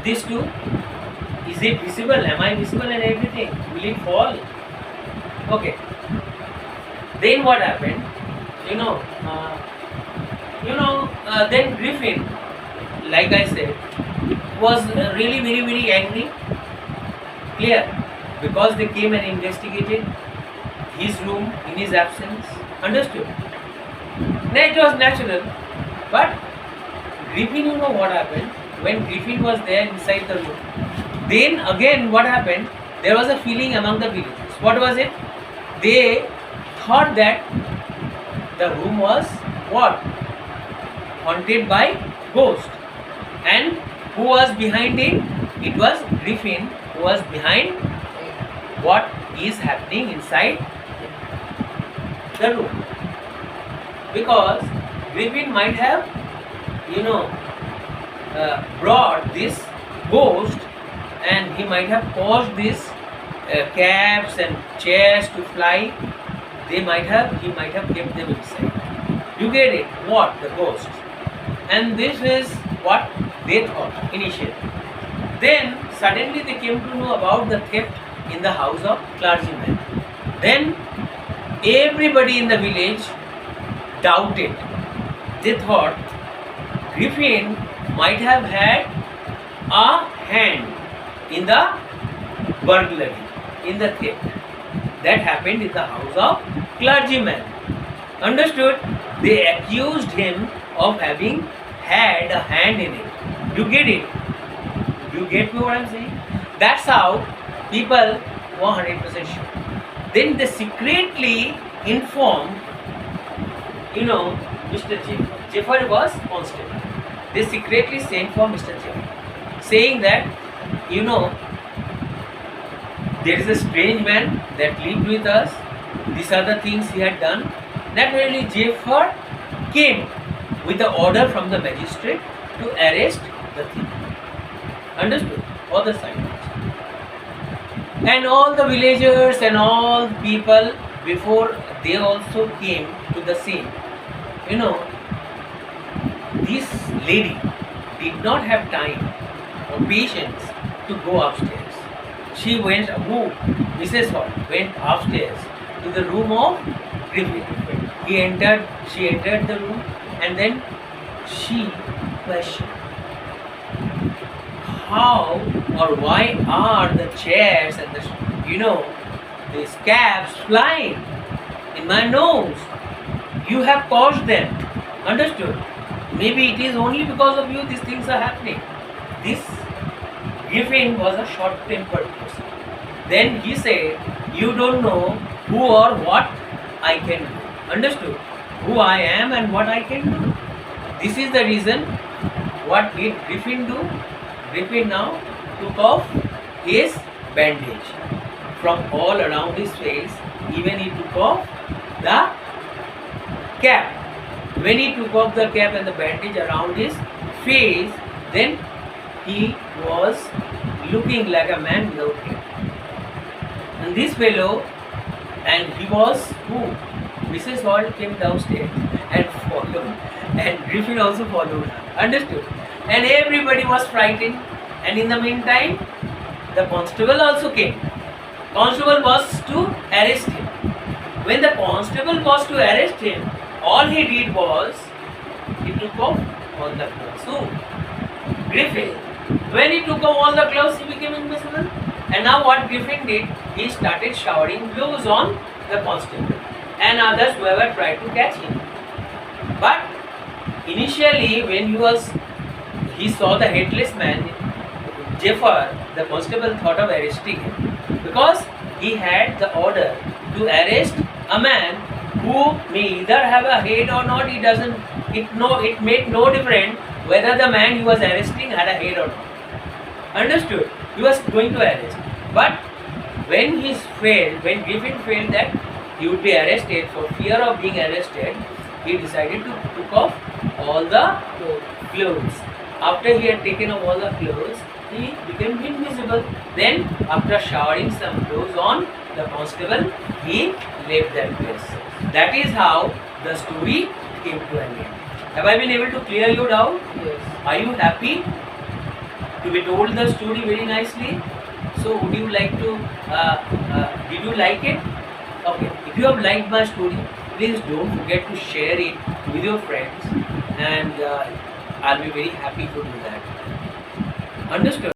These two, is it visible? Am I visible and everything? Will it fall? Okay. Then what happened? You know, then Griffin, like I said, was really very angry. Clear? Because they came and investigated his room in his absence. Understood? Now it was natural. But Griffin, you know what happened? When Griffin was there inside the room, then again what happened? There was a feeling among the villagers. What was it? They thought that the room was what? Haunted by ghost. And who was behind it? It was Griffin who was behind what is happening inside the room. Because Griffin might have, brought this ghost, and he might have caused these cabs and chairs to fly. He might have kept them inside. You get it? What? The ghost. And this is what they thought initially. Then suddenly they came to know about the theft in the house of clergyman. Then everybody in the village doubted. They thought Griffin might have had a hand in the burglary, in the theft that happened in the house of clergyman. Understood? They accused him of having had a hand in it. You get it? You get me what I'm saying? That's how people were 100% sure. Then they secretly informed, Mr. Jaffer. Jaffer was constable. They secretly sent for Mr. Jaffer, saying that, there is a strange man that lived with us. These are the things he had done. Naturally, Jaffer came with the order from the magistrate to arrest the thief. Understood? Other side. And all the villagers and all people, before they also came to the scene, this lady did not have time or patience to go upstairs. She went, Mrs. Hall went upstairs to the room of Griffin. She entered the room, and then she questioned, how or why are the chairs and the scabs flying in my nose? You have caused them. Understood? Maybe it is only because of you these things are happening. This Griffin was a short-tempered person. Then he said, you don't know who or what I can do. Understood? Who I am and what I can do. This is the reason. What did Griffin do? Griffin now took off his bandage from all around his face. Even he took off the cap. When he took off the cap and the bandage around his face, then he was looking like a man without hair. And this fellow, and he was who? Mrs. Hall came downstairs and followed, and Griffin also followed her. Understood? And everybody was frightened. And in the meantime, the constable also came. Constable was to arrest him. When the constable was to arrest him, all he did was he took off all the clothes. So, Griffin, when he took off all the clothes, he became invisible. And now what Griffin did, he started showering blows on the constable and others who ever tried to catch him. But initially, when he saw the headless man, Jaffer, the constable, thought of arresting him because he had the order to arrest a man who may either have a head or not. It made no difference whether the man he was arresting had a head or not. Understood? He was going to arrest. But when Griffin felt that he would be arrested, for fear of being arrested, he decided to take off all the clothes. After he had taken off all the clothes, he became invisible. Then, after showering some clothes on the constable, he left that place. That is how the story came to an end. Have I been able to clear you doubt? Yes. Are you happy? we told the story very nicely. So would you like to? Did you like it? Okay. If you have liked my story, please don't forget to share it with your friends, and I'll be very happy to do that. Understood?